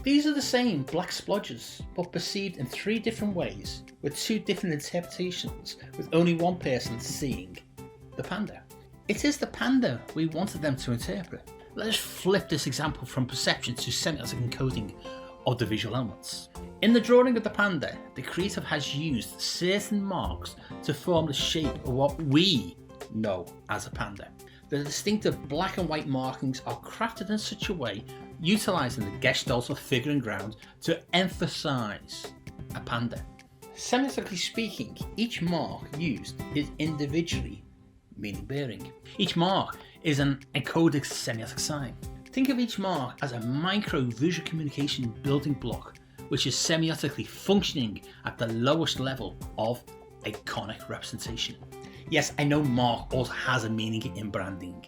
These are the same black splodges, but perceived in 3 different ways, with 2 different interpretations, with only one person seeing the panda. It is the panda we wanted them to interpret. Let us flip this example from perception to semiotic encoding of the visual elements. In the drawing of the panda, the creator has used certain marks to form the shape of what we know as a panda. The distinctive black and white markings are crafted in such a way, utilising the gestalt or figure and ground to emphasise a panda. Semiotically speaking, each mark used is individually meaning bearing. Each mark is an encoded semiotic sign. Think of each mark as a micro visual communication building block, which is semiotically functioning at the lowest level of a conic representation. Yes, I know mark also has a meaning in branding.